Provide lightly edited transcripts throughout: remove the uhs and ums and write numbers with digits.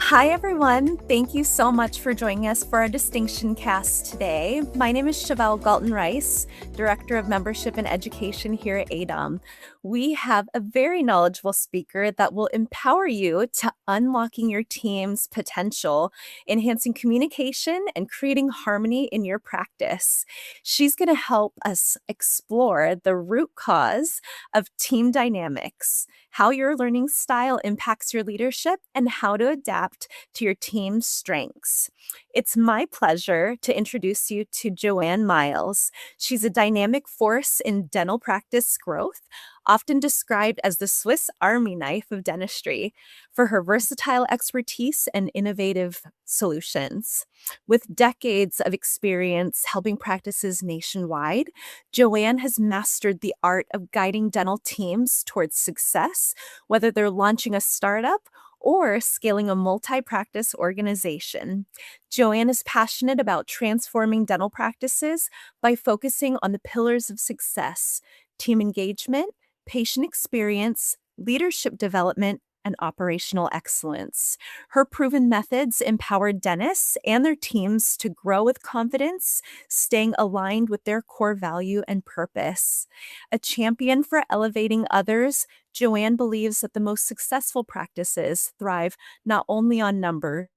Hi, everyone. Thank you so much for joining us for our Distinction Cast today. My name is Chevelle Galton Rice, Director of Membership and Education here at ADOM. We have a very knowledgeable speaker that will empower you to unlocking your team's potential, enhancing communication, and creating harmony in your practice. She's going to help us explore the root cause of team dynamics, how your learning style impacts your leadership, and how to adapt to your team's strengths. It's my pleasure to introduce you to Joanne Miles. She's a dynamic force in dental practice growth, often described as the Swiss Army knife of dentistry, for her versatile expertise and innovative solutions. With decades of experience helping practices nationwide, Joanne has mastered the art of guiding dental teams towards success, whether they're launching a startup or scaling a multi practice organization. Joanne is passionate about transforming dental practices by focusing on the pillars of success: team engagement, patient experience, leadership development, and operational excellence. Her proven methods empower dentists and their teams to grow with confidence, staying aligned with their core value and purpose. A champion for elevating others, Joanne believes that the most successful practices thrive not only on number,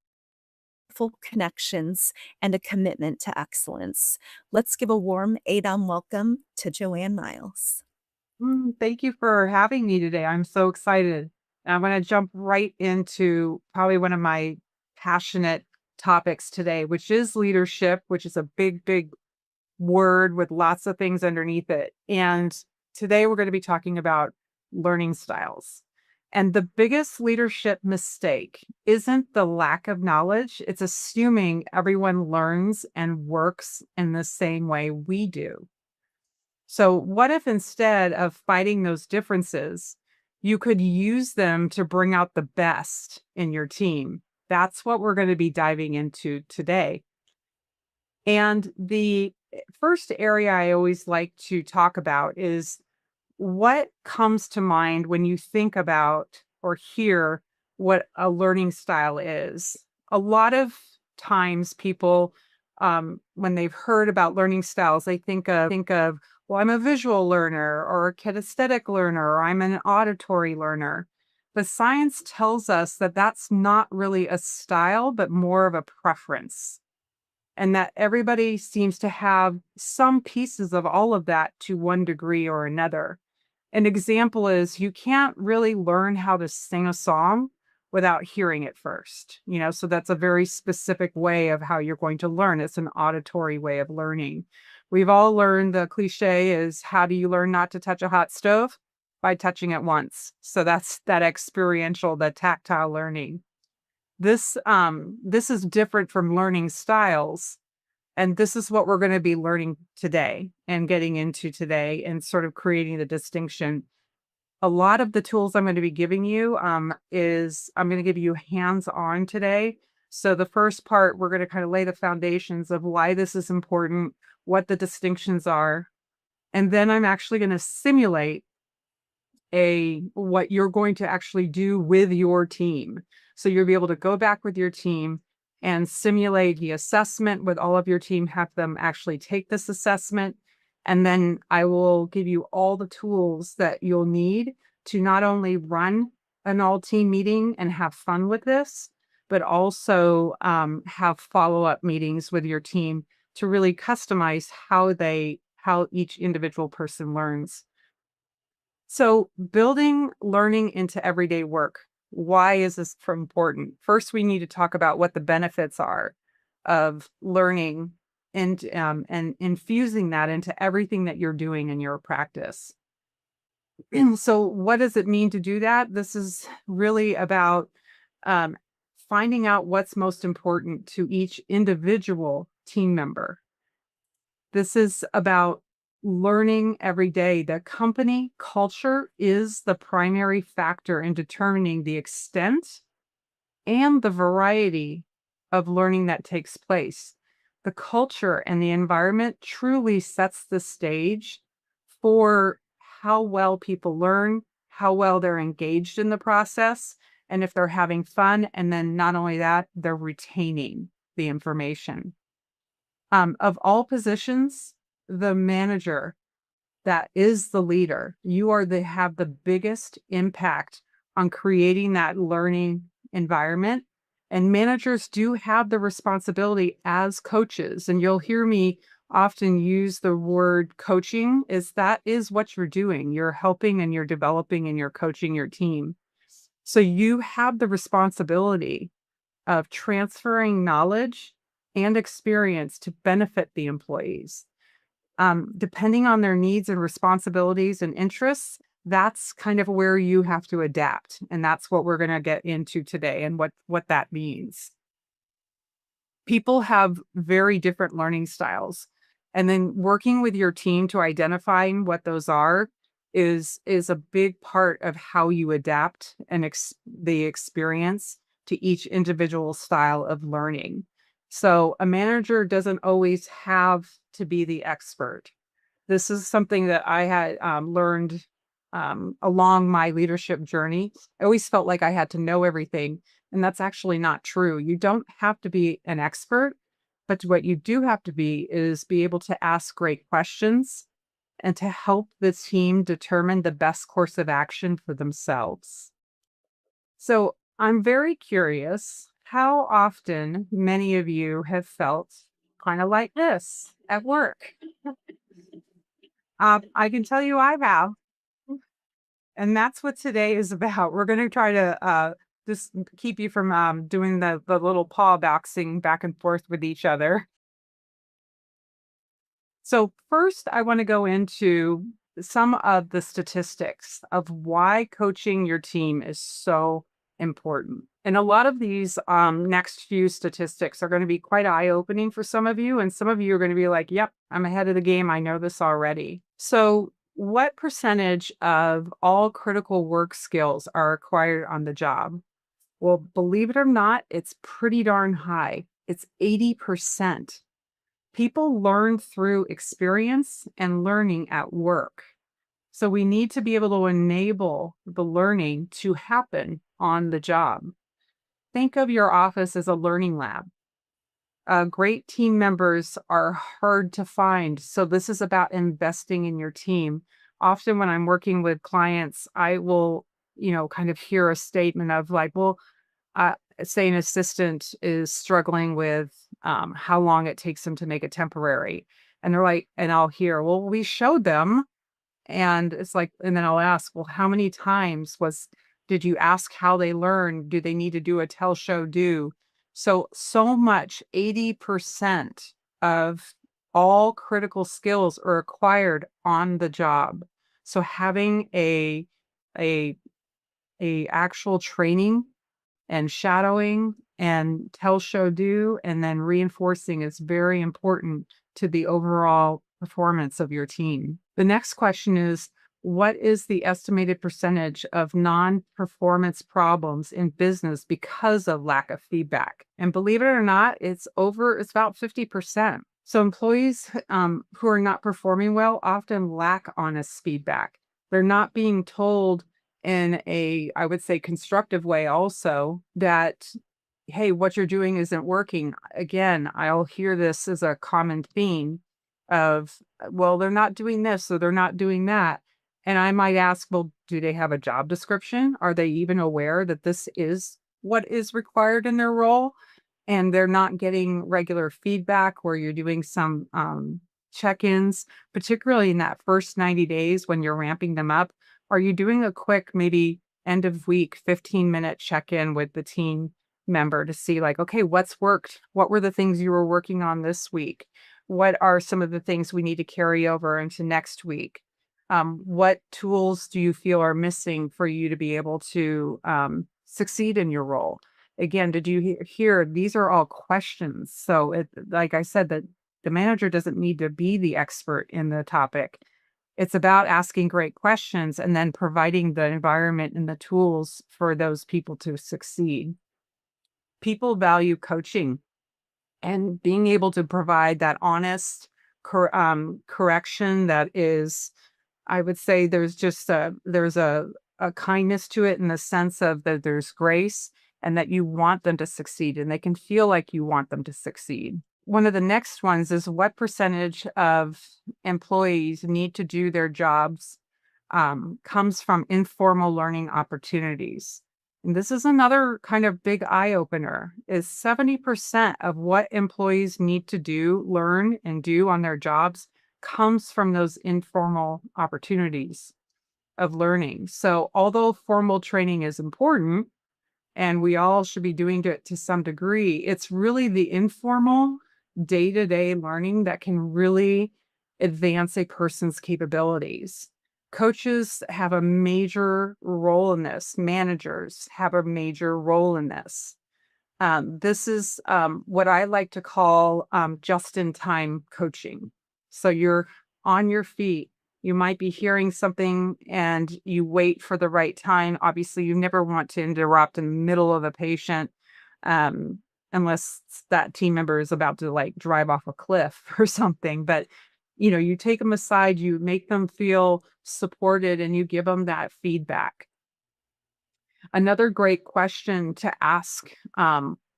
full connections, and a commitment to excellence. Let's give a warm ADOM welcome to Joanne Miles. Thank you for having me today. I'm so excited. And I'm going to jump right into probably one of my passionate topics today, which is leadership, which is a big, big word with lots of things underneath it. And today we're going to be talking about learning styles. And the biggest leadership mistake isn't the lack of knowledge, it's assuming everyone learns and works in the same way we do. So, what if instead of fighting those differences, you could use them to bring out the best in your team? That's what we're going to be diving into today. And the first area I always like to talk about is what comes to mind when you think about or hear what a learning style is. A lot of times people, when they've heard about learning styles, they think of, well, I'm a visual learner or a kinesthetic learner, or I'm an auditory learner. But science tells us that that's not really a style, but more of a preference, and that everybody seems to have some pieces of all of that to one degree or another. An example is you can't really learn how to sing a song without hearing it first. So that's a very specific way of how you're going to learn. It's an auditory way of learning. We've all learned the cliche is, how do you learn not to touch a hot stove? By touching it once. So that's that experiential, the tactile learning. This is different from learning styles, and this is what we're going to be learning today and getting into today and sort of creating the distinction. A lot of the tools I'm going to be giving you is I'm going to give you hands-on today. So the first part, we're going to kind of lay the foundations of why this is important, what the distinctions are, and then I'm actually going to simulate a what you're going to actually do with your team. So you'll be able to go back with your team and simulate the assessment with all of your team, have them actually take this assessment. And then I will give you all the tools that you'll need to not only run an all team meeting and have fun with this, but also have follow-up meetings with your team to really customize how each individual person learns. So, building learning into everyday work. Why is this important? First, we need to talk about what the benefits are of learning and infusing that into everything that you're doing in your practice. So, what does it mean to do that? This is really about um, finding out what's most important to each individual team member. This is about learning every day. The company culture is the primary factor in determining the extent and the variety of learning that takes place. The culture and the environment truly sets the stage for how well people learn, how well they're engaged in the process, and if they're having fun. And then not only that, they're retaining the information. Of all positions, the manager that is the leader, you are the have the biggest impact on creating that learning environment. And managers do have the responsibility as coaches. And you'll hear me often use the word coaching, is that is what you're doing. You're helping and you're developing and you're coaching your team. So you have the responsibility of transferring knowledge and experience to benefit the employees. Depending on their needs and responsibilities and interests, that's kind of where you have to adapt. And that's what we're going to get into today and what that means. People have very different learning styles. And then working with your team to identifying what those are is a big part of how you adapt and the experience to each individual style of learning. So a manager doesn't always have to be the expert. This is something that I had learned along my leadership journey. I always felt like I had to know everything, and that's actually not true. You don't have to be an expert, but what you do have to be is be able to ask great questions and to help the team determine the best course of action for themselves. So I'm very curious how often many of you have felt kind of like this at work. I can tell you I have. And that's what today is about. We're going to try to just keep you from doing the little paw boxing back and forth with each other. So first, I want to go into some of the statistics of why coaching your team is so important. And a lot of these next few statistics are going to be quite eye-opening for some of you. And some of you are going to be like, yep, I'm ahead of the game. I know this already. So what percentage of all critical work skills are acquired on the job? Well, believe it or not, it's pretty darn high. It's 80%. People learn through experience and learning at work. So we need to be able to enable the learning to happen on the job. Think of your office as a learning lab. Great team members are hard to find. So this is about investing in your team. Often when I'm working with clients, I will, kind of hear a statement of like, well, say an assistant is struggling with how long it takes them to make a temporary. And they're like, and I'll hear, well, we showed them. And it's like, and then I'll ask, well, how many times did you ask how they learn? Do they need to do a tell, show, do? So much, 80% of all critical skills are acquired on the job. So having a actual training and shadowing and tell, show, do, and then reinforcing is very important to the overall performance of your team. The next question is, what is the estimated percentage of non-performance problems in business because of lack of feedback? And believe it or not, it's about 50%. So employees who are not performing well often lack honest feedback. They're not being told in I would say, constructive way also that, hey, what you're doing isn't working. Again, I'll hear this as a common theme of, well, they're not doing this, so they're not doing that. And I might ask, well, do they have a job description? Are they even aware that this is what is required in their role? And they're not getting regular feedback where you're doing some check-ins, particularly in that first 90 days when you're ramping them up. Are you doing a quick, maybe end of week, 15-minute check-in with the team member to see like, okay, what's worked? What were the things you were working on this week? What are some of the things we need to carry over into next week? What tools do you feel are missing for you to be able to succeed in your role? Again, did you hear these are all questions? So like I said, that the manager doesn't need to be the expert in the topic. It's about asking great questions and then providing the environment and the tools for those people to succeed. People value coaching and being able to provide that honest correction that is, I would say there's a a kindness to it in the sense of that there's grace and that you want them to succeed and they can feel like you want them to succeed. One of the next ones is what percentage of employees need to do their jobs comes from informal learning opportunities. And this is another kind of big eye opener is 70% of what employees need to do, learn and do on their jobs comes from those informal opportunities of learning. So although formal training is important and we all should be doing it to some degree, it's really the informal day-to-day learning that can really advance a person's capabilities. Coaches have a major role in this. Managers have a major role in this. This is what I like to call just-in-time coaching. So you're on your feet. You might be hearing something and you wait for the right time. Obviously, you never want to interrupt in the middle of a patient unless that team member is about to like drive off a cliff or something. But you take them aside, you make them feel supported, and you give them that feedback. Another great question to ask,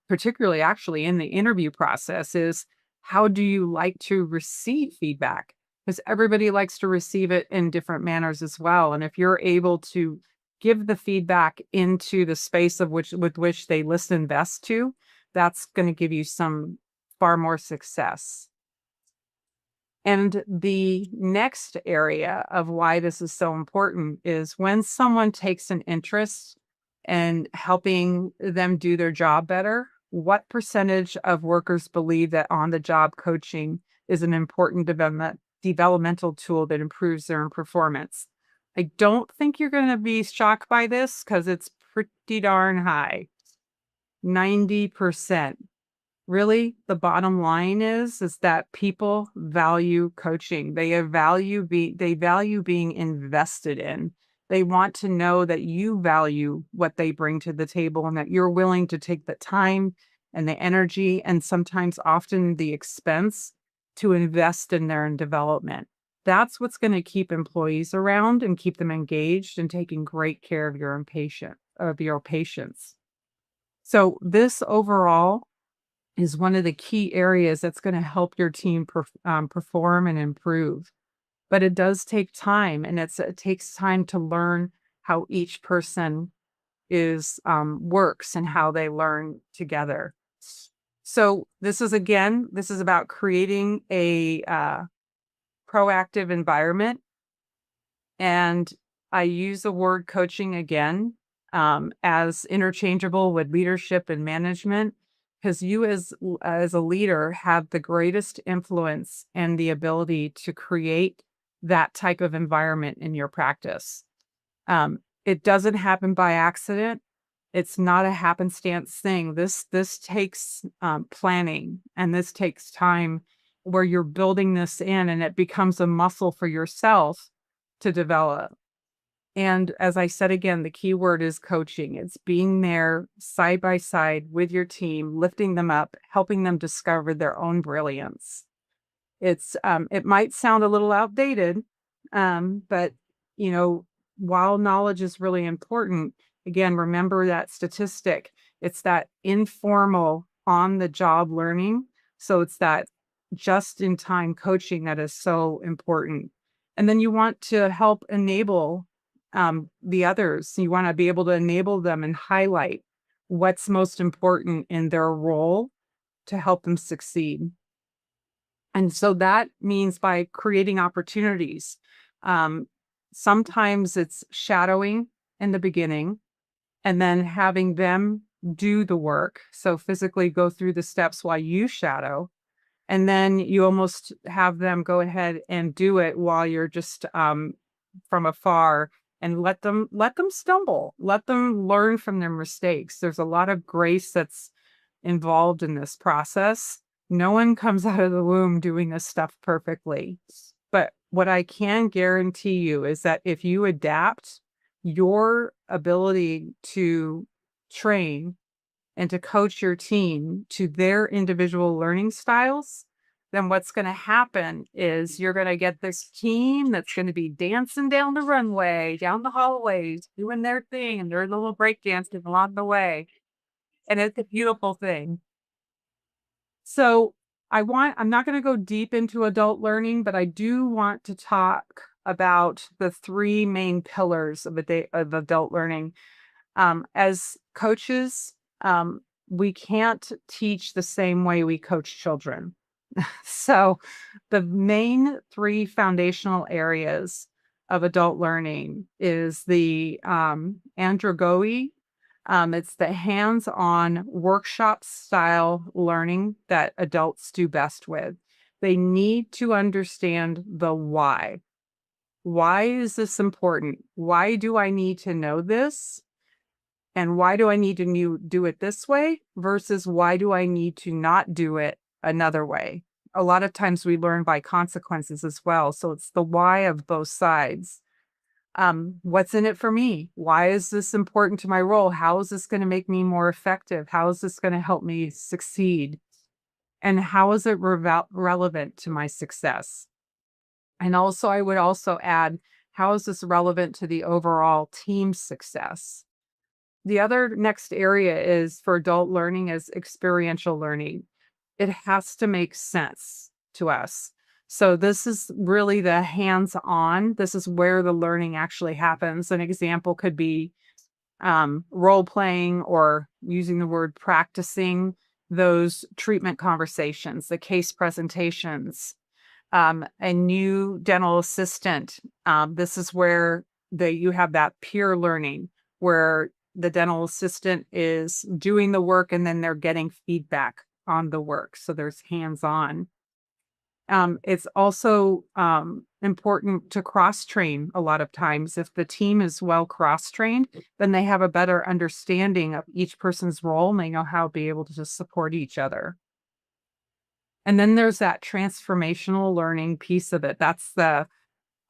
particularly actually in the interview process, is how do you like to receive feedback? Because everybody likes to receive it in different manners as well. And if you're able to give the feedback into the space with which they listen best to, that's going to give you some far more success. And the next area of why this is so important is when someone takes an interest in helping them do their job better, what percentage of workers believe that on-the-job coaching is an important developmental tool that improves their performance? I don't think you're going to be shocked by this because it's pretty darn high. 90%. Really, the bottom line is that people value coaching. They value being invested in. They want to know that you value what they bring to the table and that you're willing to take the time and the energy and sometimes often the expense to invest in their development. That's what's going to keep employees around and keep them engaged and taking great care of your patients. So this overall is one of the key areas that's going to help your team perform and improve. But it does take time, and it takes time to learn how each person works and how they learn together. So this is about creating a proactive environment. And I use the word coaching again as interchangeable with leadership and management, because you as a leader have the greatest influence and the ability to create that type of environment in your practice. It doesn't happen by accident. It's not a happenstance thing. This takes planning, and this takes time where you're building this in, and it becomes a muscle for yourself to develop. And as I said again, the key word is coaching. It's being there side by side with your team, lifting them up, helping them discover their own brilliance. It might sound a little outdated, but while knowledge is really important, again, remember that statistic. It's that informal on-the-job learning. So it's that just-in-time coaching that is so important. And then you want to help enable the others. You want to be able to enable them and highlight what's most important in their role to help them succeed. And so that means by creating opportunities. Sometimes it's shadowing in the beginning and then having them do the work. So physically go through the steps while you shadow. And then you almost have them go ahead and do it while you're just from afar, and let them stumble, let them learn from their mistakes. There's a lot of grace that's involved in this process. No one comes out of the womb doing this stuff perfectly. But what I can guarantee you is that if you adapt your ability to train and to coach your team to their individual learning styles, then what's going to happen is you're going to get this team that's going to be dancing down the runway, down the hallways, doing their thing, and their little break dancing along the way. And it's a beautiful thing. So I'm not going to go deep into adult learning, but I do want to talk about the three main pillars of of adult learning. As coaches, we can't teach the same way we coach children. So the main three foundational areas of adult learning is the andragogy. It's the hands-on workshop style learning that adults do best with. They need to understand the why. Why is this important? Why do I need to know this? And why do I need to do it this way versus why do I need to not do it another way? A lot of times we learn by consequences as well. So it's the why of both sides. What's in it for me? Why is this important to my role? How is this going to make me more effective? How is this going to help me succeed? And how is it relevant to my success? And also, I would also add, how is this relevant to the overall team success? The other next area is for adult learning is experiential learning. It has to make sense to us. So this is really the hands-on. This is where the learning actually happens. An example could be role playing or using the word practicing those treatment conversations, the case presentations, a new dental assistant. This is where you have that peer learning where the dental assistant is doing the work and then they're getting feedback on the work. So there's hands-on. It's also important to cross-train a lot of times. If the team is well cross-trained, then they have a better understanding of each person's role and they know how to be able to just support each other. And then there's that transformational learning piece of it. That's the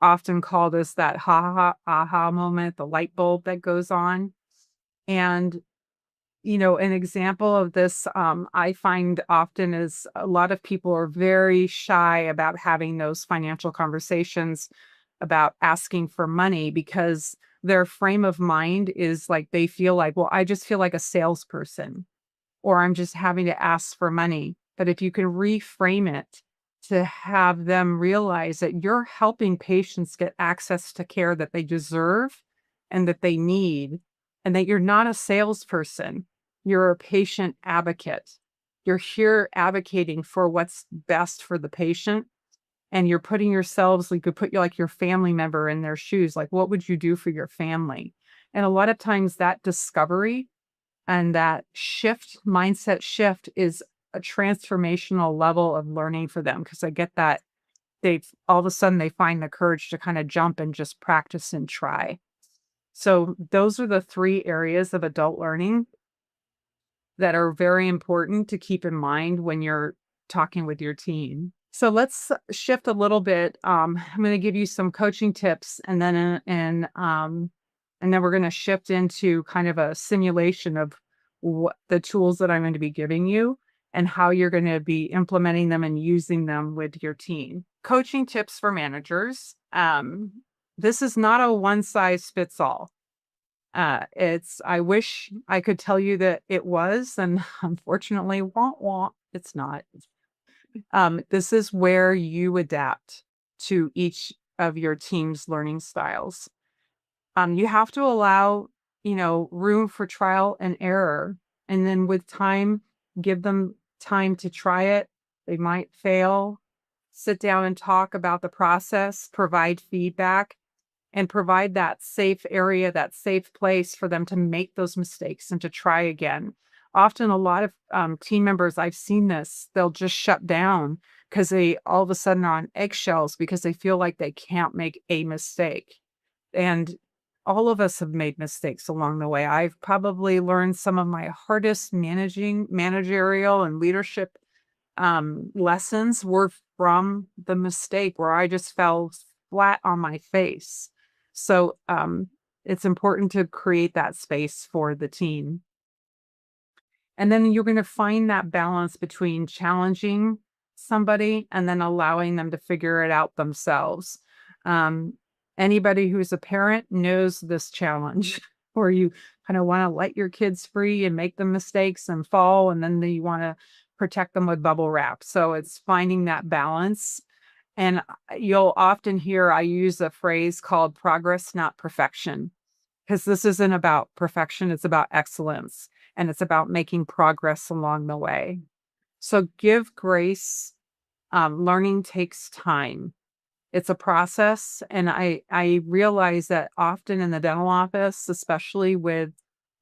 often called as that aha moment, the light bulb that goes on. And, an example of this I find often is a lot of people are very shy about having those financial conversations about asking for money because their frame of mind is like they feel like, well, I just feel like a salesperson or I'm just having to ask for money. But if you can reframe it to have them realize that you're helping patients get access to care that they deserve and that they need, and that you're not a salesperson, you're a patient advocate. You're here advocating for what's best for the patient. And you're putting yourselves, you could put your family member in their shoes. Like, what would you do for your family? And a lot of times that discovery and that mindset shift is a transformational level of learning for them because I get that all of a sudden they find the courage to kind of jump and just practice and try. So those are the three areas of adult learning that are very important to keep in mind when you're talking with your team. So let's shift a little bit. I'm going to give you some coaching tips, and then we're going to shift into kind of a simulation of what the tools that I'm going to be giving you and how you're going to be implementing them and using them with your team. Coaching tips for managers. This is not a one size fits all. I wish I could tell you that it was, and unfortunately, it's not. This is where you adapt to each of your team's learning styles. You have to allow, room for trial and error. And then with time, give them time to try it. They might fail. Sit down and talk about the process, provide feedback, and provide that safe area, that safe place for them to make those mistakes and to try again. Often a lot of team members, I've seen this, they'll just shut down because they all of a sudden are on eggshells because they feel like they can't make a mistake. And all of us have made mistakes along the way. I've probably learned some of my hardest managerial and leadership lessons were from the mistake where I just fell flat on my face. So it's important to create that space for the team. And then you're going to find that balance between challenging somebody and then allowing them to figure it out themselves. Um, Anybody who's a parent knows this challenge where you kind of want to let your kids free and make them mistakes and fall, and then you want to protect them with bubble wrap. So it's finding that balance. And you'll often hear I use a phrase called progress, not perfection, because this isn't about perfection, it's about excellence, and it's about making progress along the way. So give grace. Learning takes time. It's a process, and I realize that often in the dental office, especially with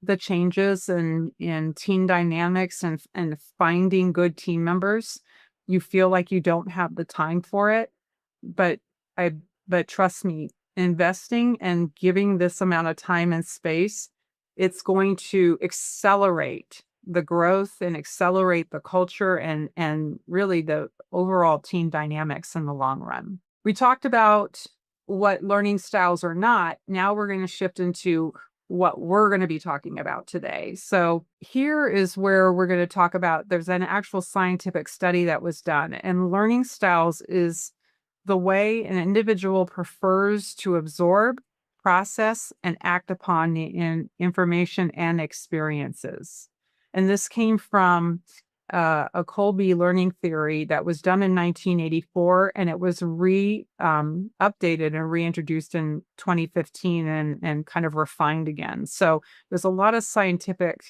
the changes in team dynamics and finding good team members, you feel like you don't have the time for it. But I but trust me, investing and giving this amount of time and space, it's going to accelerate the growth and accelerate the culture and really the overall team dynamics in the long run. We talked about what learning styles are not. Now we're going to shift into what we're going to be talking about today. So here is where we're going to talk about, there's an actual scientific study that was done, and learning styles is the way an individual prefers to absorb, process, and act upon the information and experiences. And this came from a Kolbe learning theory that was done in 1984, and it was updated and reintroduced in 2015 and kind of refined again. So there's a lot of scientific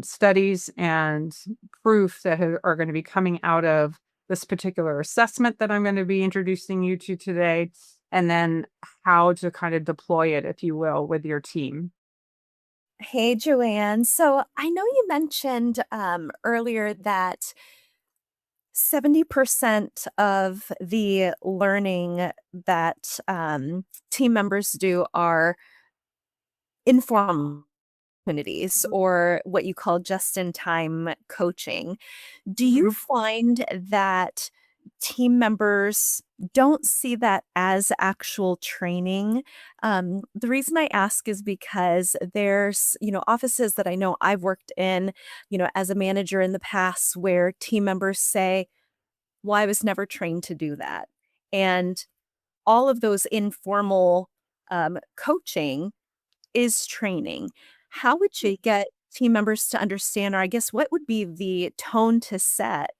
studies and proof that are going to be coming out of this particular assessment that I'm going to be introducing you to today, and then how to kind of deploy it, if you will, with your team. Hey, Joanne. So I know you mentioned earlier that 70% of the learning that team members do are informal opportunities, or what you call just in time coaching. Do you find that team members don't see that as actual training? The reason I ask is because there's, offices that I know I've worked in, as a manager in the past, where team members say, well, I was never trained to do that. And all of those informal coaching is training. How would you get team members to understand, or I guess what would be the tone to set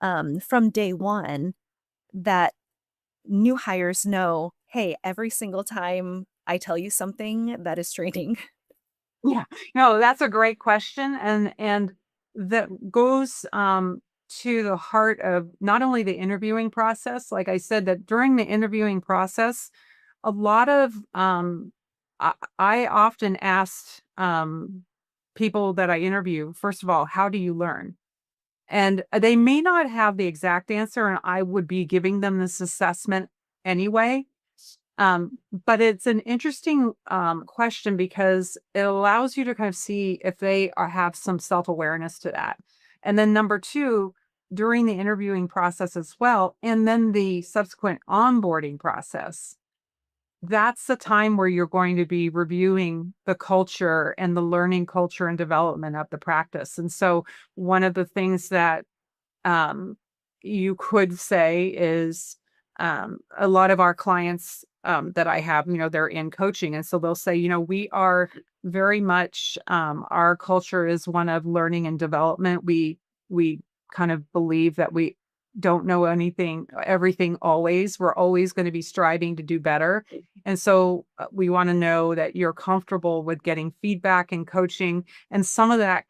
from day one, that new hires know, hey, every single time I tell you something, that is training? Yeah, no, that's a great question, and that goes to the heart of not only the interviewing process. Like I said, that during the interviewing process, a lot of I often asked people that I interview, first of all, how do you learn? And they may not have the exact answer, and I would be giving them this assessment anyway. But it's an interesting question because it allows you to kind of see if have some self-awareness to that. And then number two, during the interviewing process as well, and then the subsequent onboarding process, that's the time where you're going to be reviewing the culture and the learning culture and development of the practice. And so one of the things that you could say is a lot of our clients that I have, they're in coaching. And so they'll say, we are very much, our culture is one of learning and development. We kind of believe that we don't know everything always. We're always going to be striving to do better. And so we want to know that you're comfortable with getting feedback and coaching. And some of that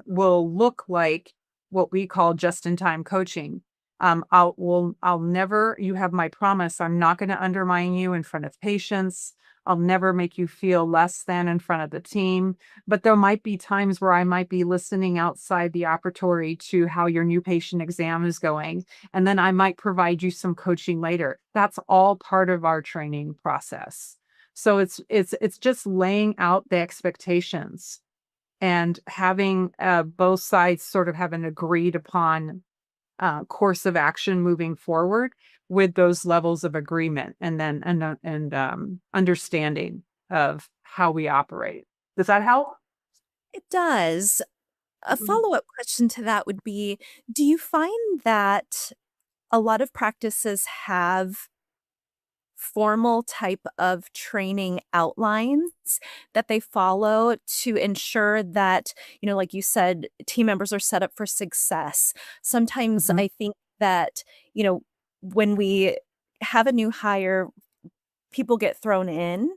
will look like what we call just-in-time coaching. I'll never, you have my promise, I'm not going to undermine you in front of patients. I'll never make you feel less than in front of the team. But there might be times where I might be listening outside the operatory to how your new patient exam is going. And then I might provide you some coaching later. That's all part of our training process. So it's just laying out the expectations and having both sides sort of have an agreed upon course of action moving forward with those levels of agreement and then understanding of how we operate. Does that help? It does. A follow-up question to that would be, do you find that a lot of practices have formal type of training outlines that they follow to ensure that, like you said, team members are set up for success? Sometimes Mhm. I think that, when we have a new hire, people get thrown in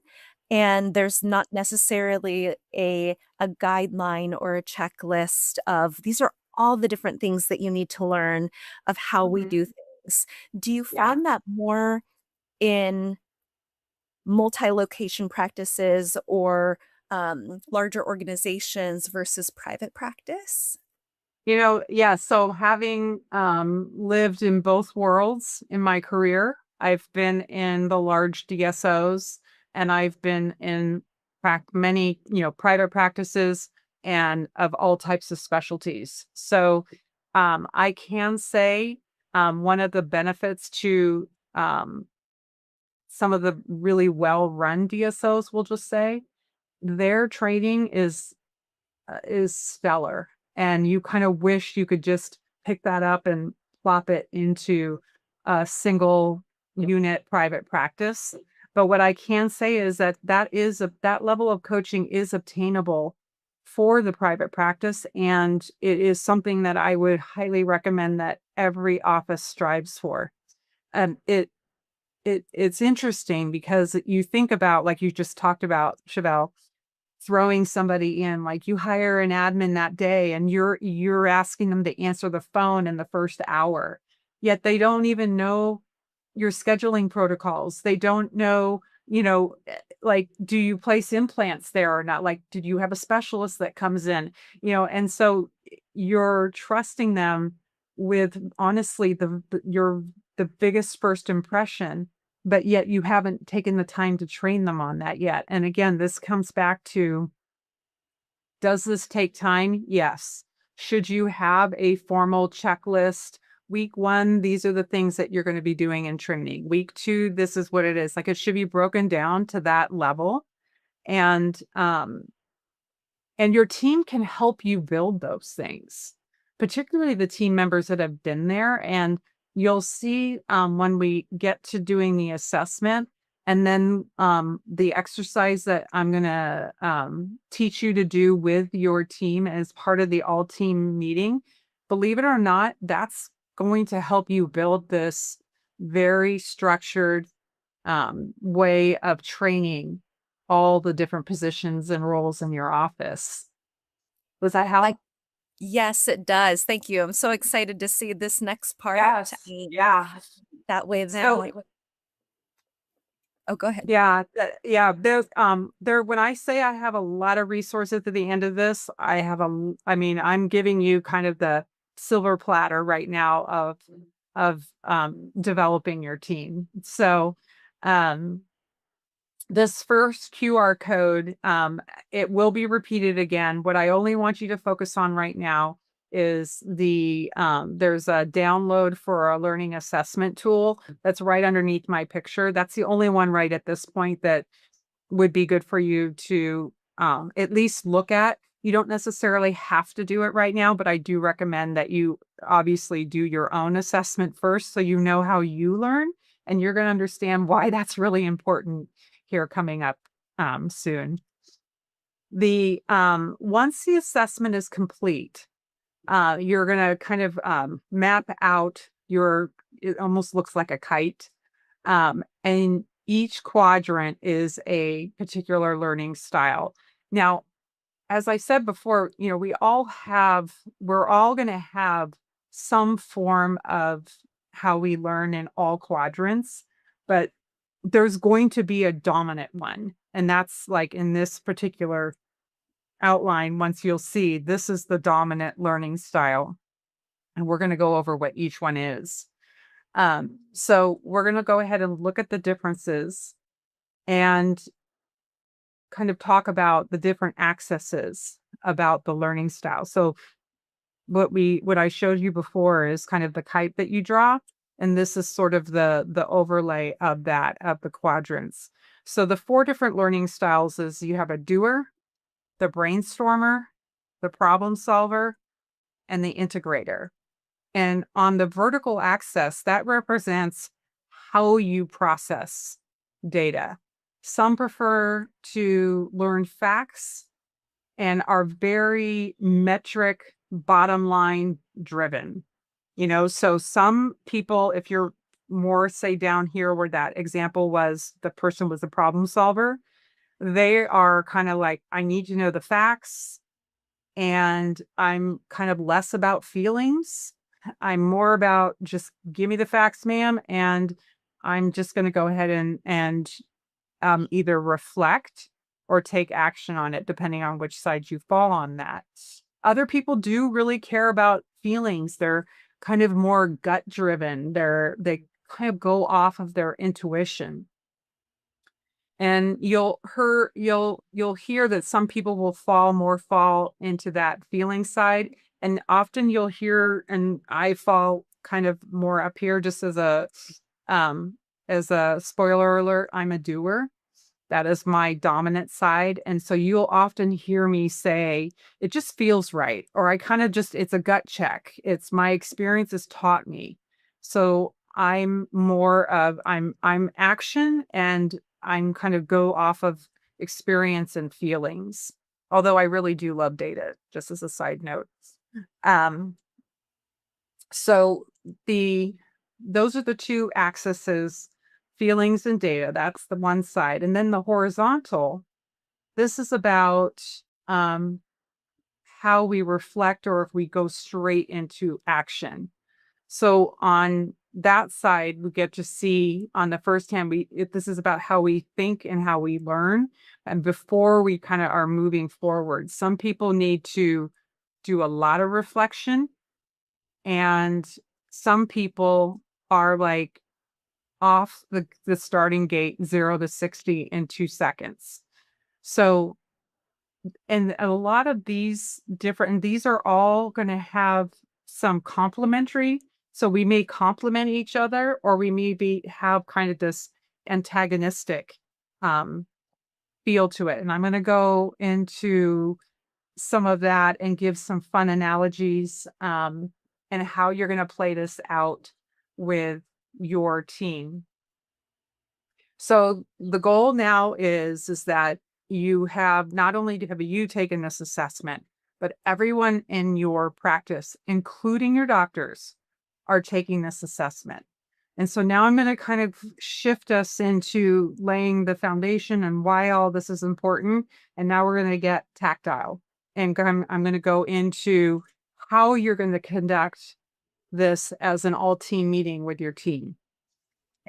and there's not necessarily a guideline or a checklist of these are all the different things that you need to learn of how we Mhm. do things. Do you Yeah. find that more in multi-location practices or larger organizations versus private practice? Yeah, so having lived in both worlds in my career, I've been in the large DSOs and I've been in many, private practices and of all types of specialties. So I can say one of the benefits to um, some of the really well-run DSOs, we'll just say, their training is stellar, and you kind of wish you could just pick that up and plop it into a single unit private practice. But what I can say is that that level of coaching is obtainable for the private practice, and it is something that I would highly recommend that every office strives for. And it's interesting because you think about, like you just talked about, Chevelle, throwing somebody in, like you hire an admin that day and you're asking them to answer the phone in the first hour, yet they don't even know your scheduling protocols. They don't know, like, do you place implants there or not? Like, did you have a specialist that comes in? And so you're trusting them with, honestly, the biggest first impression, but yet you haven't taken the time to train them on that yet. And again, this comes back to, does this take time? Yes. Should you have a formal checklist? Week 1, these are the things that you're going to be doing in training. Week 2, this is what it is. Like, it should be broken down to that level. And your team can help you build those things, particularly the team members that have been there. And you'll see when we get to doing the assessment and then the exercise that I'm going to teach you to do with your team as part of the all team meeting. Believe it or not, that's going to help you build this very structured way of training all the different positions and roles in your office. Does that Like, help? yes, it does. Thank you. I'm so excited to see this next part. Yes. Yeah. That way then So, oh, go ahead. yeah, there, when I say I have a lot of resources at the end of this, I mean, I'm giving you kind of the silver platter right now of developing your team. So, um, this first QR code, it will be repeated again. What I only want you to focus on right now is there's a download for a learning assessment tool that's right underneath my picture. That's the only one right at this point that would be good for you to at least look at. You don't necessarily have to do it right now, but I do recommend that you obviously do your own assessment first so you know how you learn, and you're going to understand why that's really important here coming up soon. The Once the assessment is complete, you're going to kind of map out it almost looks like a kite. And each quadrant is a particular learning style. Now, as I said before, we're all going to have some form of how we learn in all quadrants, but there's going to be a dominant one. And that's like in this particular outline, once you'll see, this is the dominant learning style. And we're going to go over what each one is. So we're going to go ahead and look at the differences and kind of talk about the different accesses about the learning style. So what I showed you before is kind of the kite that you draw, and this is sort of the overlay of the quadrants. So the 4 different learning styles is you have a doer, the brainstormer, the problem solver, and the integrator. And on the vertical axis, that represents how you process data. Some prefer to learn facts and are very metric, bottom line driven. So some people, if you're more, say, down here where that example was, the person was a problem solver, they are kind of like, I need to know the facts, and I'm kind of less about feelings. I'm more about just give me the facts, ma'am, and I'm just going to go ahead and either reflect or take action on it, depending on which side you fall on that. Other people do really care about feelings. They're kind of more gut driven. They kind of go off of their intuition. And you'll hear that some people will fall into that feeling side. And often you'll hear, and I fall kind of more up here, just as a spoiler alert, I'm a doer. That is my dominant side. And so you'll often hear me say, it just feels right. Or I kind of just, it's a gut check. It's my experience has taught me. So I'm more of, I'm action, and I'm kind of go off of experience and feelings. Although I really do love data, just as a side note. So those are the two axes, feelings and data. That's the one side. And then the horizontal, this is about how we reflect, or if we go straight into action. So on that side, we get to see on the first hand, this is about how we think and how we learn. And before we kind of are moving forward, some people need to do a lot of reflection, and some people are like off the starting gate, 0 to 60 in 2 seconds. So, and a lot of these are all going to have some complementary. So we may complement each other, or we maybe have kind of this antagonistic feel to it. And I'm going to go into some of that and give some fun analogies and how you're going to play this out with your team. So the goal now is that you have, not only have you taken this assessment, but everyone in your practice, including your doctors, are taking this assessment. And so now I'm going to kind of shift us into laying the foundation and why all this is important. And now we're going to get tactile. And I'm going to go into how you're going to conduct this as an all-team meeting with your team.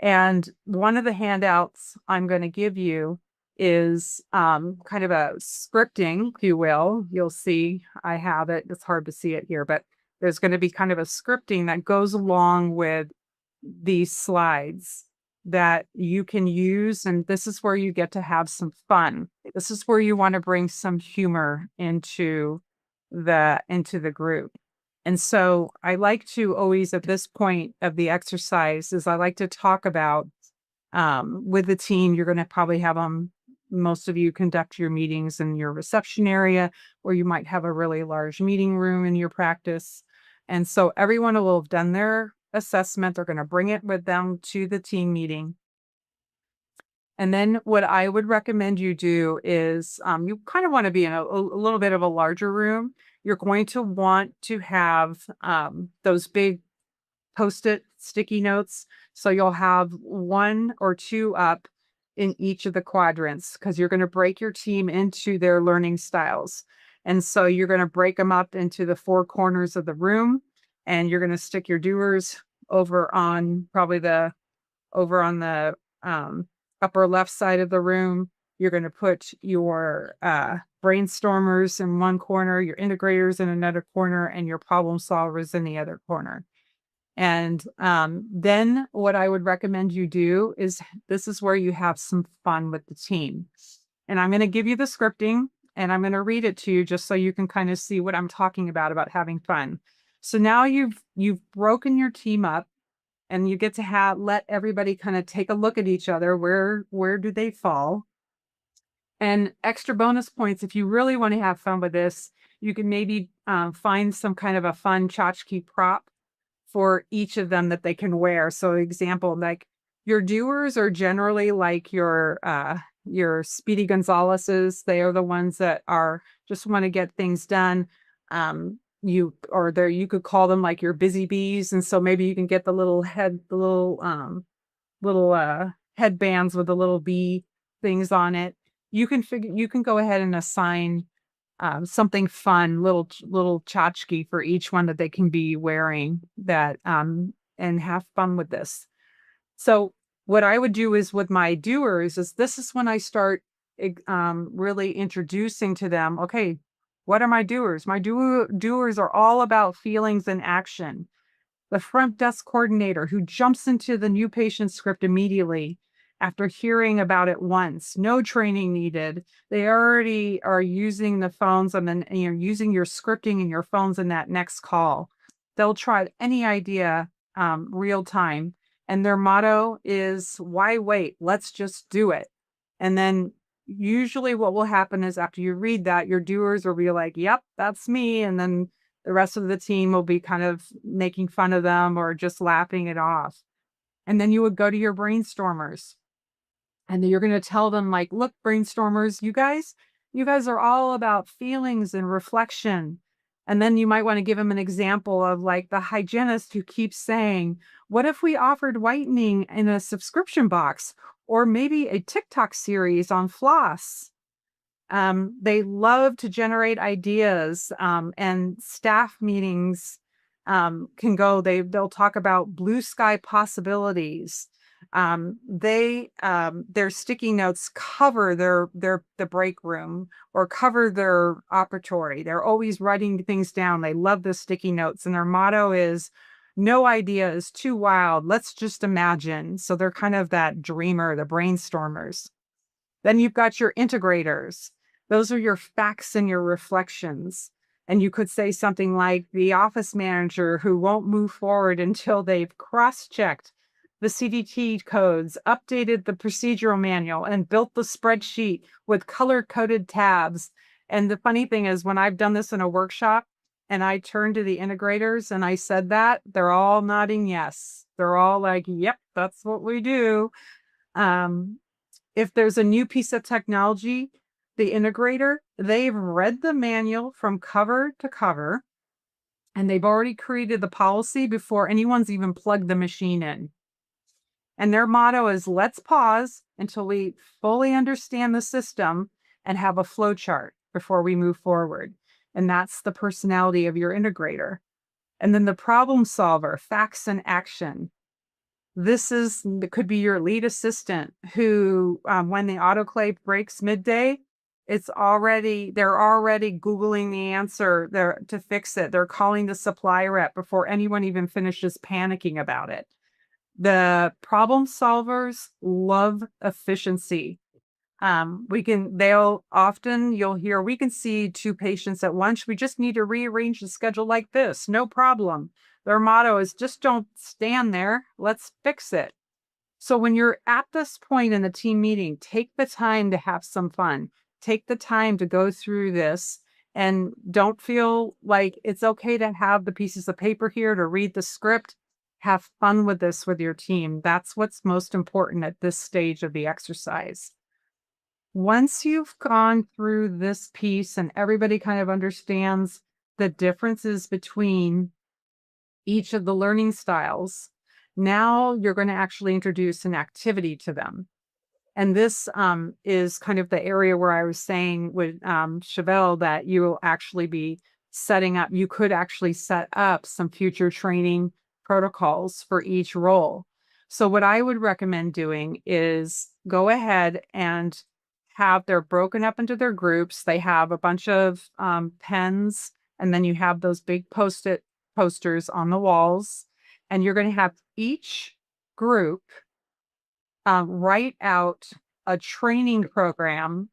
And one of the handouts I'm going to give you is kind of a scripting, if you will. You'll see I have it. It's hard to see it here, but there's going to be kind of a scripting that goes along with these slides that you can use. And this is where you get to have some fun. This is where you want to bring some humor into the group. And so I like to always, at this point of the exercise, I like to talk about with the team. You're going to probably have most of you conduct your meetings in your reception area, or you might have a really large meeting room in your practice. And so everyone will have done their assessment. They're going to bring it with them to the team meeting. And then what I would recommend you do is you kind of want to be in a little bit of a larger room. You're going to want to have those big Post-it sticky notes. So you'll have 1 or 2 up in each of the quadrants, because you're going to break your team into their learning styles. And so you're going to break them up into the 4 corners of the room, and you're going to stick your doers over on the upper left side of the room. You're going to put your brainstormers in one corner, your integrators in another corner, and your problem solvers in the other corner. And then what I would recommend you do is, this is where you have some fun with the team. And I'm going to give you the scripting, and I'm going to read it to you just so you can kind of see what I'm talking about having fun. So now you've broken your team up, and you get to let everybody kind of take a look at each other. Where do they fall? And extra bonus points, if you really want to have fun with this, You can maybe find some kind of a fun tchotchke prop for each of them that they can wear. So example, like your doers are generally like your Speedy Gonzaleses. They are the ones that are just want to get things done. You could call them like your busy bees. And so maybe you can get the little headbands with the little bee things on it. You can go ahead and assign something fun, little tchotchke for each one that they can be wearing that and have fun with this. So what I would do is with my doers is this is when I start really introducing to them, okay, what are my doers? My doers are all about feelings and action. The front desk coordinator who jumps into the new patient script immediately after hearing about it once, no training needed. They already are using the phones and then using your scripting in your phones in that next call. They'll try any idea real time. And their motto is, why wait? Let's just do it. And then usually what will happen is after you read that, your doers will be like, yep, that's me. And then the rest of the team will be kind of making fun of them or just laughing it off. And then you would go to your brainstormers and then you're going to tell them like, look, brainstormers, you guys are all about feelings and reflection. And then you might want to give them an example of like the hygienist who keeps saying, what if we offered whitening in a subscription box or maybe a TikTok series on floss? They love to generate ideas, and staff meetings they'll talk about blue sky possibilities. Their sticky notes cover the break room or cover their operatory. They're always writing things down. They love the sticky notes, and their motto is, no idea is too wild. Let's just imagine. So they're kind of that dreamer, the brainstormers. Then you've got your integrators. Those are your facts and your reflections. And you could say something like the office manager who won't move forward until they've cross-checked the CDT codes, updated the procedural manual, and built the spreadsheet with color-coded tabs. And the funny thing is, when I've done this in a workshop and I turn to the integrators and I said that, they're all nodding yes. They're all like, yep, that's what we do. If there's a new piece of technology, the integrator, they've read the manual from cover to cover, and they've already created the policy before anyone's even plugged the machine in. And their motto is, let's pause until we fully understand the system and have a flow chart before we move forward. And that's the personality of your integrator. And then the problem solver, facts and action. It could be your lead assistant who, when the autoclave breaks midday, they're already Googling the answer to fix it. They're calling the supply rep before anyone even finishes panicking about it. The problem solvers love efficiency. You'll hear, we can see 2 patients at once. We just need to rearrange the schedule like this. No problem. Their motto is, just don't stand there. Let's fix it. So when you're at this point in the team meeting, take the time to have some fun. Take the time to go through this and don't feel like it's okay to have the pieces of paper here to read the script. Have fun with this with your team. That's what's most important at this stage of the exercise. Once you've gone through this piece and everybody kind of understands the differences between each of the learning styles, now you're going to actually introduce an activity to them. And this is kind of the area where I was saying with Chevelle that you will actually be setting up, you could actually set up some future training protocols for each role. So what I would recommend doing is go ahead and they're broken up into their groups. They have a bunch of pens, and then you have those big post-it posters on the walls, and you're going to have each group write out a training program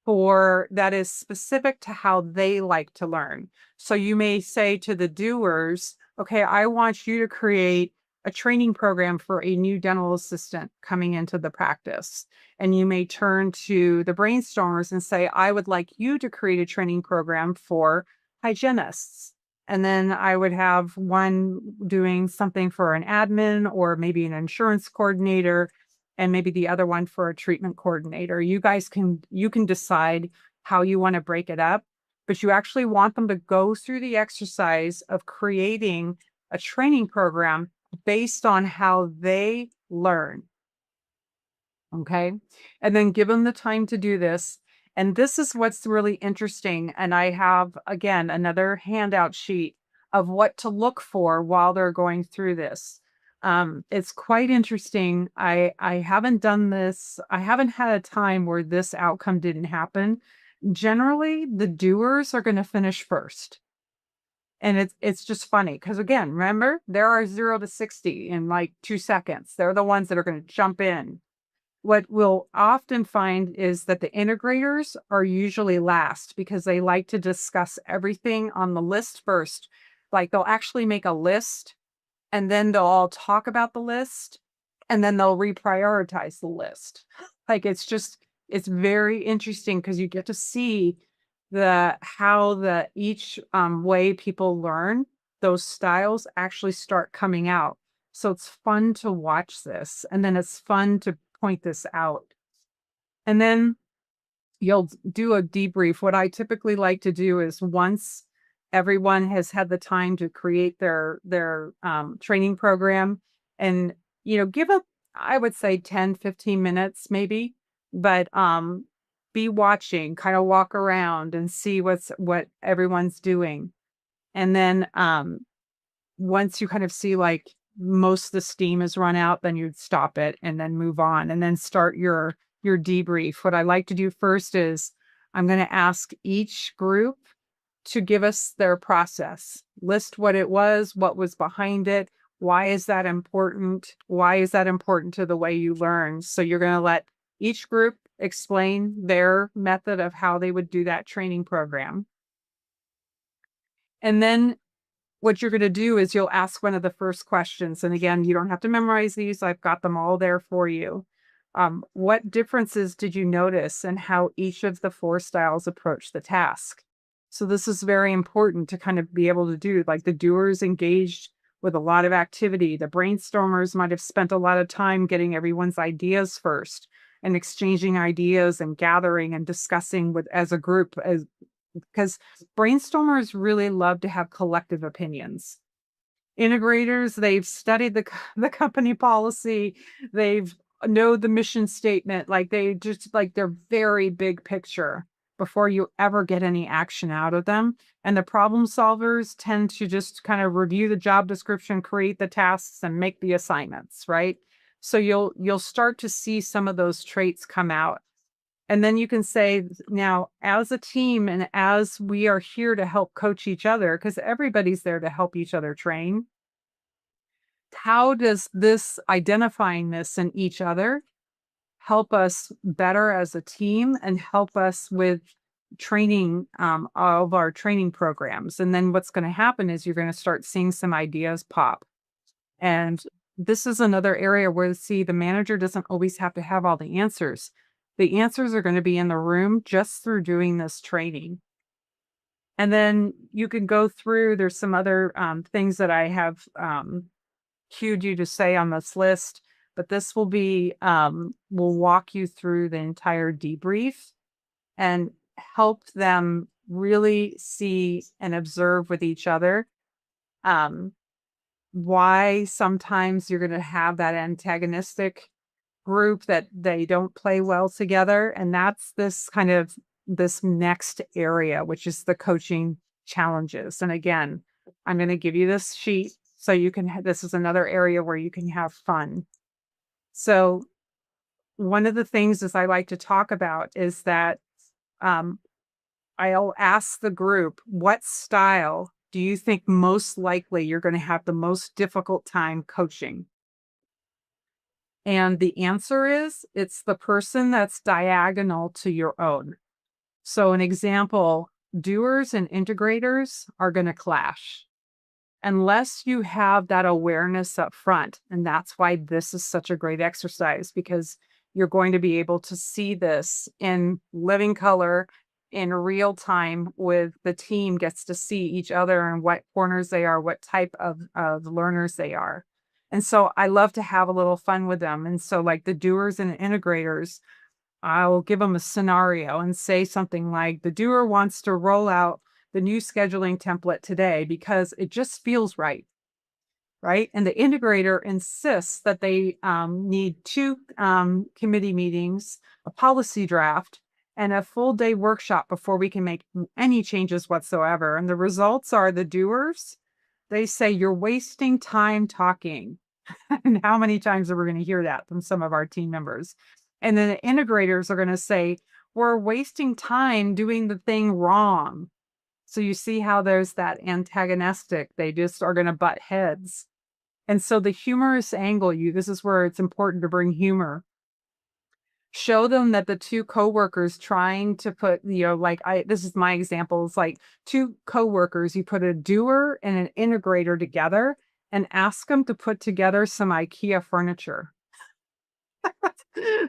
that is specific to how they like to learn. So you may say to the doers, okay, I want you to create a training program for a new dental assistant coming into the practice. And you may turn to the brainstormers and say, I would like you to create a training program for hygienists. And then I would have one doing something for an admin or maybe an insurance coordinator, and maybe the other one for a treatment coordinator. You can decide how you want to break it up, but you actually want them to go through the exercise of creating a training program based on how they learn. Okay. And then give them the time to do this. And this is what's really interesting. And I have, again, another handout sheet of what to look for while they're going through this. It's quite interesting. I haven't done this. I haven't had a time where this outcome didn't happen. Generally, the doers are going to finish first. And it's just funny because, again, remember, there are 0 to 60 in like 2 seconds. They're the ones that are going to jump in. What we'll often find is that the integrators are usually last because they like to discuss everything on the list first. Like they'll actually make a list and then they'll all talk about the list and then they'll reprioritize the list. Like it's very interesting because you get to see how each way people learn, those styles actually start coming out. So it's fun to watch this, and then it's fun to point this out. And then you'll do a debrief. What I typically like to do is once everyone has had the time to create their training program, and give up, I would say 10-15 minutes maybe, but be watching, kind of walk around and see what everyone's doing. And then once you kind of see like most of the steam is run out, then you'd stop it and then move on and then start your debrief. What I like to do first is I'm going to ask each group to give us their process, list what it was, what was behind it. Why is that important? Why is that important to the way you learn? So you're going to let each group explain their method of how they would do that training program. And then what you're going to do is you'll ask one of the first questions. And again, you don't have to memorize these. I've got them all there for you. What differences did you notice in how each of the 4 styles approach the task? So this is very important to kind of be able to do. Like the doers engaged with a lot of activity. The brainstormers might have spent a lot of time getting everyone's ideas first and exchanging ideas and gathering and discussing as a group, because brainstormers really love to have collective opinions. Integrators, they've studied the company policy, they've know the mission statement, like they just like they're very big picture before you ever get any action out of them. And the problem solvers tend to just kind of review the job description, create the tasks, and make the assignments, right? So you'll start to see some of those traits come out. And then you can say, now, as a team and as we are here to help coach each other, because everybody's there to help each other train, how does this identifying this in each other help us better as a team and help us with training all of our training programs? And then what's going to happen is you're going to start seeing some ideas pop. And this is another area where, see, the manager doesn't always have to have all the answers. The answers are going to be in the room just through doing this training. And then you can go through, there's some other things that I have cued you to say on this list, but this will walk you through the entire debrief and help them really see and observe with each other why sometimes you're going to have that antagonistic group that they don't play well together. And that's this next area, which is the coaching challenges. And again, I'm going to give you this sheet so you can, this is another area where you can have fun. So one of the things as I like to talk about is that I'll ask the group, what style do you think most likely you're going to have the most difficult time coaching? And the answer is, it's the person that's diagonal to your own. So an example, doers and integrators are going to clash. unless you have that awareness up front. And that's why this is such a great exercise, because you're going to be able to see this in living color in real time, with the team gets to see each other and what corners they are, what type of learners they are. And so I love to have a little fun with them. And so, like the doers and integrators, I'll give them a scenario and say something like, the doer wants to roll out the new scheduling template today because it just feels right. Right. And the integrator insists that they need two committee meetings, a policy draft, and a full day workshop before we can make any changes whatsoever. And the results are, the doers, they say, you're wasting time talking. And how many times are we going to hear that from some of our team members? And then the integrators are going to say, we're wasting time doing the thing wrong. So you see how there's that antagonistic, they just are going to butt heads. And so the humorous angle, this is where it's important to bring humor. Show them that the two coworkers trying to put, this is my example. It's like two coworkers, you put a doer and an integrator together and ask them to put together some IKEA furniture.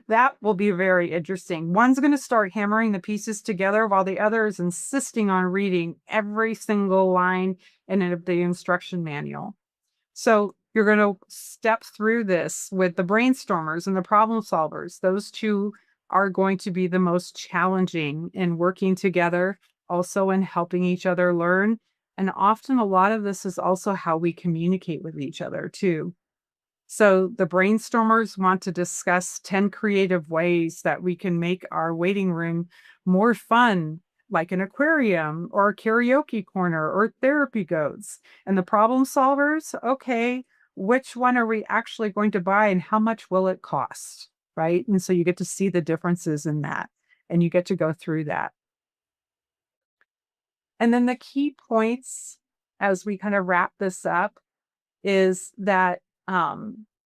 That will be very interesting. One's going to start hammering the pieces together while the other is insisting on reading every single line in the instruction manual. So you're going to step through this with the brainstormers and the problem solvers. Those two are going to be the most challenging in working together, also in helping each other learn. And often a lot of this is also how we communicate with each other too. So the brainstormers want to discuss 10 creative ways that we can make our waiting room more fun, like an aquarium or a karaoke corner or therapy goats. And the problem solvers, okay, which one are we actually going to buy and how much will it cost? Right. And so you get to see the differences in that, and you get to go through that. And then the key points as we kind of wrap this up is that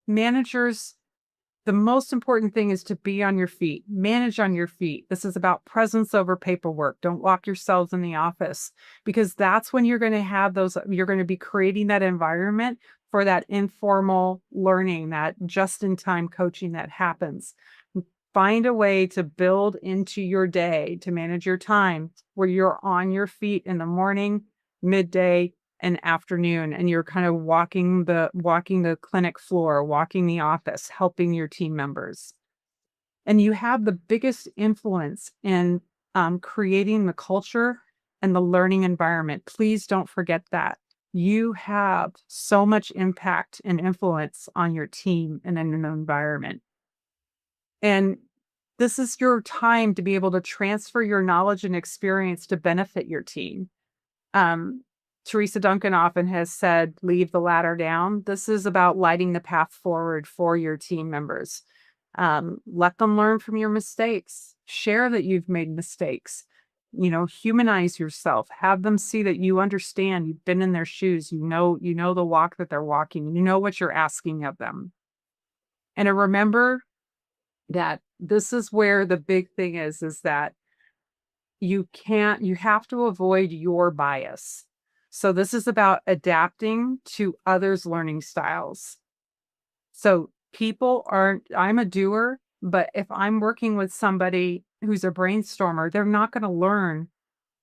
managers, the most important thing is to be on your feet, manage on your feet. This is about presence over paperwork. Don't lock yourselves in the office, because that's when you're going to have you're going to be creating that environment for that informal learning, that just-in-time coaching that happens. Find a way to build into your day to manage your time where you're on your feet in the morning, midday, and afternoon, and you're kind of walking the clinic floor, walking the office, helping your team members. And you have the biggest influence in creating the culture and the learning environment. Please don't forget that. You have so much impact and influence on your team and in an environment. And this is your time to be able to transfer your knowledge and experience to benefit your team. Teresa Duncan often has said, leave the ladder down. This is about lighting the path forward for your team members. Let them learn from your mistakes. Share that you've made mistakes. Humanize yourself. Have them see that you understand. You've been in their shoes. You know the walk that they're walking. You know what you're asking of them. And remember that this is where the big thing is that you have to avoid your bias. So this is about adapting to others' learning styles. So I'm a doer, but if I'm working with somebody who's a brainstormer, they're not going to learn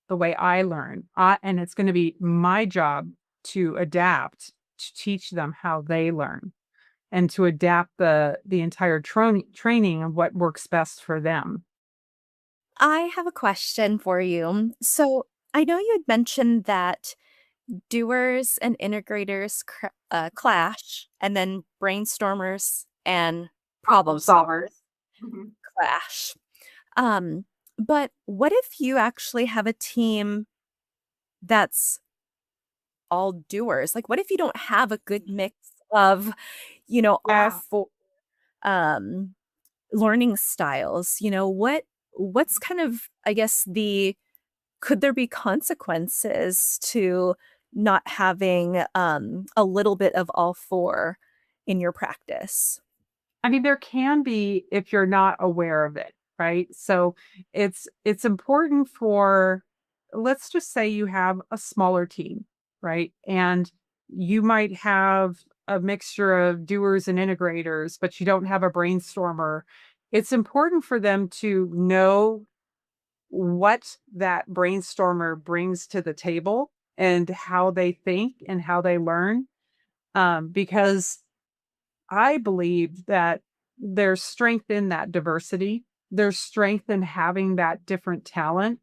the way I learn. And it's going to be my job to adapt, to teach them how they learn, and to adapt the entire training of what works best for them. I have a question for you. So I know you had mentioned that doers and integrators clash, and then brainstormers and problem solvers clash. But what if you actually have a team that's all doers? Like, what if you don't have a good mix of, all four learning styles? What's kind of, I guess, could there be consequences to not having a little bit of all four in your practice? I mean, there can be if you're not aware of it, right? So it's important let's just say you have a smaller team, right? And you might have a mixture of doers and integrators, but you don't have a brainstormer. It's important for them to know what that brainstormer brings to the table and how they think and how they learn. Because I believe that there's strength in that diversity. There's strength in having that different talent.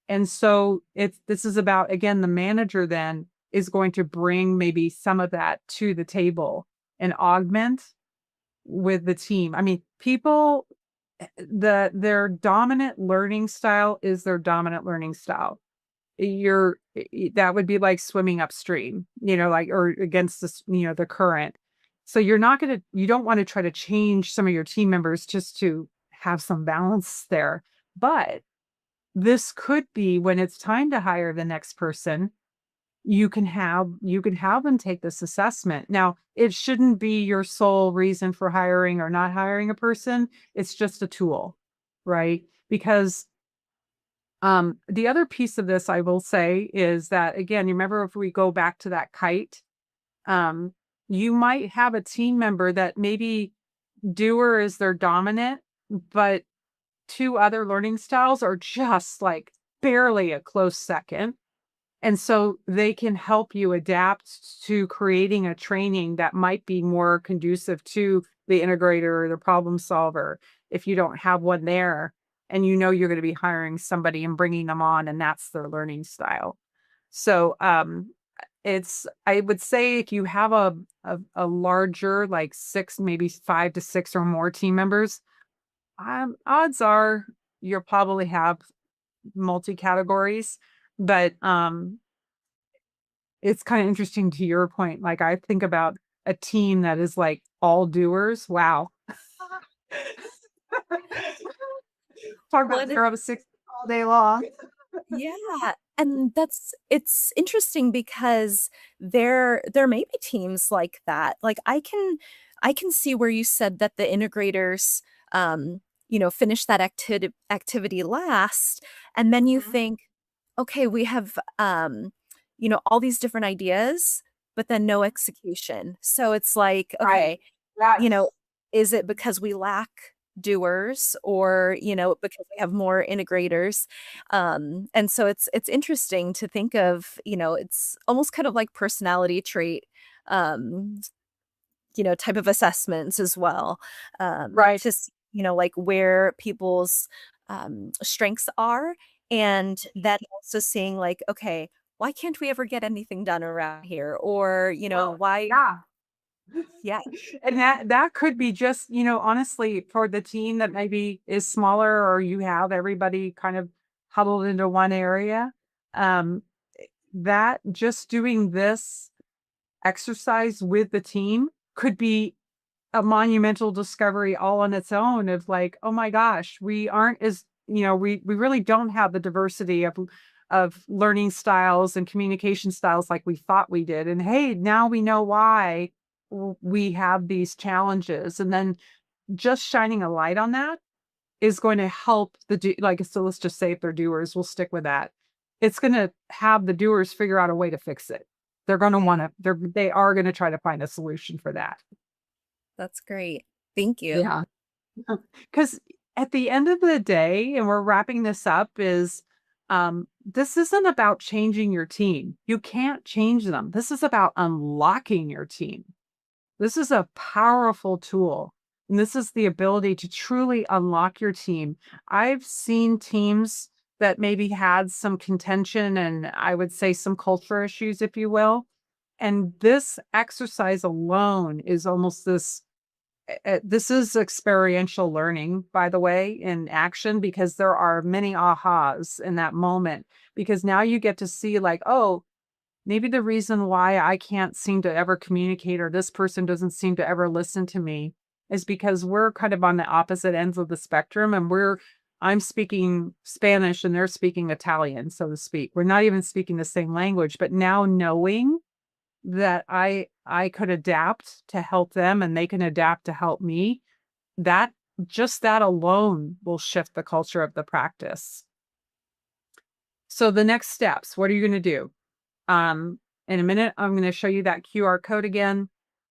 And so this is about, again, the manager then is going to bring maybe some of that to the table and augment with the team. I mean, people, their dominant learning style is their dominant learning style. That would be like swimming upstream, like, or against this, the current. So you don't want to try to change some of your team members just to have some balance there. But this could be when it's time to hire the next person, you can have them take this assessment. Now, it shouldn't be your sole reason for hiring or not hiring a person. It's just a tool, right? Because the other piece of this I will say is that, again, you remember if we go back to that kite, um, you might have a team member that maybe doer is their dominant, but two other learning styles are just like barely a close second. And so they can help you adapt to creating a training that might be more conducive to the integrator or the problem solver if you don't have one there and you're going to be hiring somebody and bringing them on and that's their learning style. So I would say if you have a larger, like six, maybe 5 to 6 or more team members, odds are you'll probably have multi categories, but it's kind of interesting to your point. Like I think about a team that is like all doers. Wow. Talk Well, about 0 to 6 all day long. yeah, and it's interesting because there may be teams like that. Like I can see where you said that the integrators finish that activity last, and then you Mhm. think, okay, we have all these different ideas, but then no execution. So it's like, Right. okay, you know, Yes. is it because we lack doers or, because we have more integrators? And so it's interesting to think of, it's almost kind of like personality trait, um, type of assessments as well. Right. Like where people's strengths are, and then also seeing like, okay, why can't we ever get anything done around here? Or, Well, why, yeah. yeah. And that could be just, honestly, for the team that maybe is smaller or you have everybody kind of huddled into one area. Um, that just doing this exercise with the team could be a monumental discovery all on its own of like, oh my gosh, we aren't as, we really don't have the diversity of learning styles and communication styles like we thought we did. And hey, now we know why we have these challenges. And then just shining a light on that is going to help like, so let's just say if they're doers, we'll stick with that. It's going to have the doers figure out a way to fix it. They're going to want to, they are going to try to find a solution for that. That's great. Thank you. Yeah. Because at the end of the day, and we're wrapping this up, is this isn't about changing your team. You can't change them. This is about unlocking your team. This is a powerful tool. And this is the ability to truly unlock your team. I've seen teams that maybe had some contention and I would say some culture issues, if you will. And this exercise alone is almost this is experiential learning, by the way, in action, because there are many ahas in that moment. Because now you get to see, like, oh, maybe the reason why I can't seem to ever communicate or this person doesn't seem to ever listen to me is because we're kind of on the opposite ends of the spectrum and I'm speaking Spanish and they're speaking Italian, so to speak. We're not even speaking the same language, but now knowing that I could adapt to help them and they can adapt to help me, that just that alone will shift the culture of the practice. So the next steps, what are you going to do? In a minute, I'm going to show you that QR code again.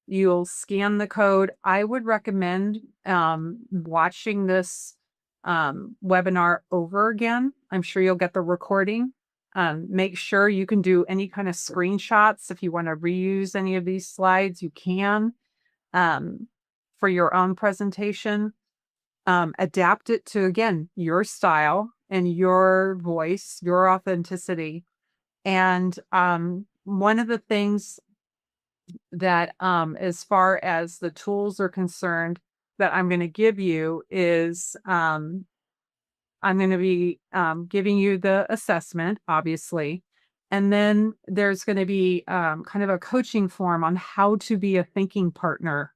You'll scan the code. I would recommend watching this webinar over again. I'm sure you'll get the recording. Make sure you can do any kind of screenshots. If you want to reuse any of these slides, you can for your own presentation. Adapt it to, again, your style and your voice, your authenticity. And one of the things that, as far as the tools are concerned, that I'm going to give you is I'm going to be giving you the assessment, obviously. And then there's going to be kind of a coaching form on how to be a thinking partner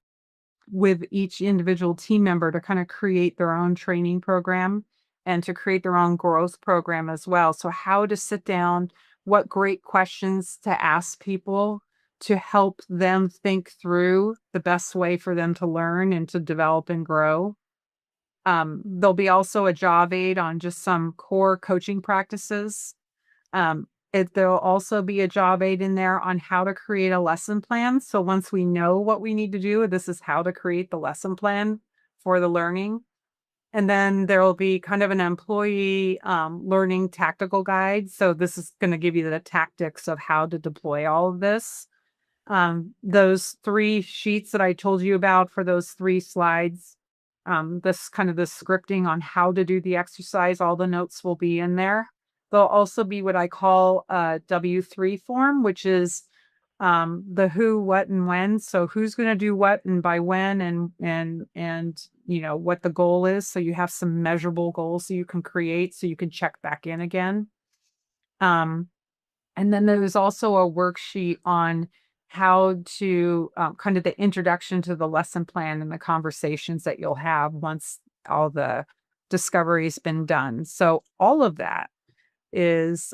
with each individual team member to kind of create their own training program and to create their own growth program as well. So, how to sit down, what great questions to ask people to help them think through the best way for them to learn and to develop and grow. There'll be also a job aid on just some core coaching practices. There'll also be a job aid in there on how to create a lesson plan. So once we know what we need to do, this is how to create the lesson plan for the learning. And then there will be kind of an employee learning tactical guide. So this is going to give you the tactics of how to deploy all of this. Those 3 sheets that I told you about for those 3 slides, this kind of the scripting on how to do the exercise, all the notes will be in there. There'll also be what I call a W3 form, which is the who, what, and when. So who's going to do what and by when, and what the goal is. So you have some measurable goals so you can create, so you can check back in again. And then there's also a worksheet on how to kind of the introduction to the lesson plan and the conversations that you'll have once all the discovery's been done. So all of that is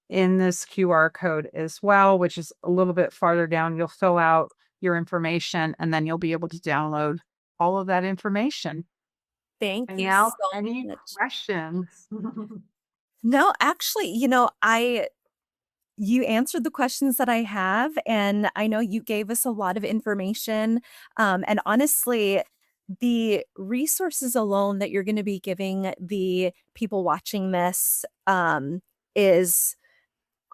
in this QR code as well, which is a little bit farther down. You'll fill out your information and then you'll be able to download all of that information. Thank And you now, so any much. questions? No, actually, you answered the questions that I have, and I know you gave us a lot of information. And honestly, the resources alone that you're going to be giving the people watching this is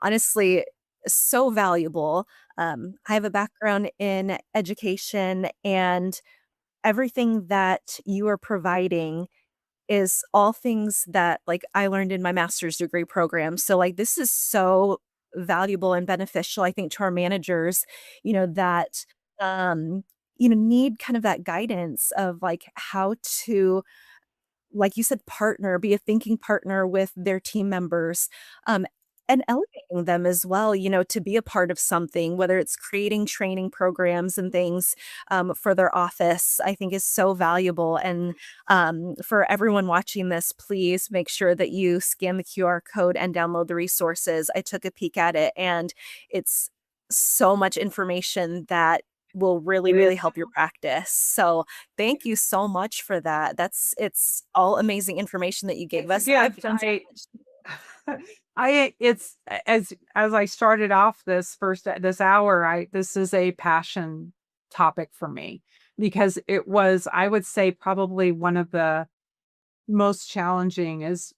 honestly so valuable. I have a background in education, and everything that you are providing is all things that, like, I learned in my master's degree program. So, like, this is so valuable and beneficial, I think, to our managers, that, need kind of that guidance of, like, how to, like you said, be a thinking partner with their team members, and elevating them as well, to be a part of something, whether it's creating training programs and things for their office, I think is so valuable. And for everyone watching this, please make sure that you scan the QR code and download the resources. I took a peek at it, and it's so much information that will really, It really is. help your practice. So thank you so much for that. It's all amazing information that you gave It's a us. I've gift. done so much. It's as I started off this hour, this is a passion topic for me because it was, I would say, probably one of the most challenging is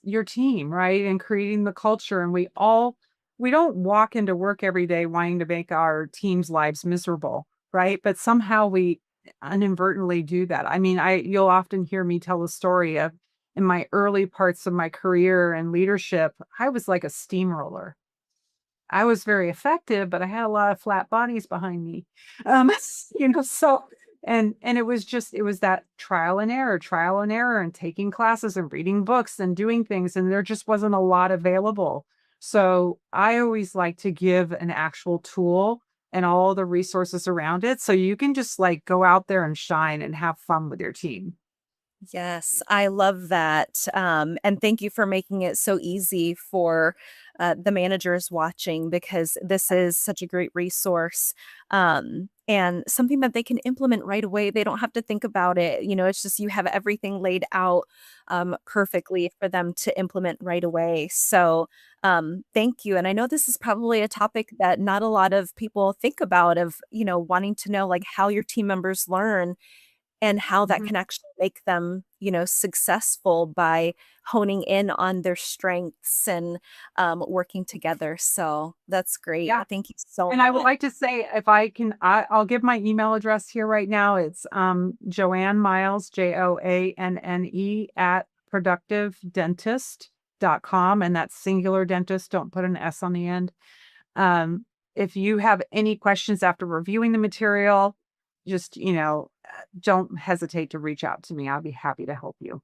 your team, right? And creating the culture. And we don't walk into work every day wanting to make our team's lives miserable, right? But somehow we inadvertently do that. I mean, you'll often hear me tell the story of in my early parts of my career and leadership, I was like a steamroller. I was very effective, but I had a lot of flat bodies behind me. So and it was that trial and error and taking classes and reading books and doing things, and there just wasn't a lot available. So I always like to give an actual tool and all the resources around it so you can just like go out there and shine and have fun with your team. Yes, I love that. And thank you for making it so easy for the managers watching, because this is such a great resource, and something that they can implement right away. They don't have to think about it. It's just you have everything laid out perfectly for them to implement right away. So, thank you. And I know this is probably a topic that not a lot of people think about, of, wanting to know like how your team members learn and how that Mhm. can actually make them, successful by honing in on their strengths and working together. So that's great. Yeah. Thank you so And I would much. like to say, if I can, I'll give my email address here right now. It's Joanne Miles, JOANNE at productivedentist.com. And that's singular dentist. Don't put an S on the end. If you have any questions after reviewing the material, just, don't hesitate to reach out to me. I'll be happy to help you.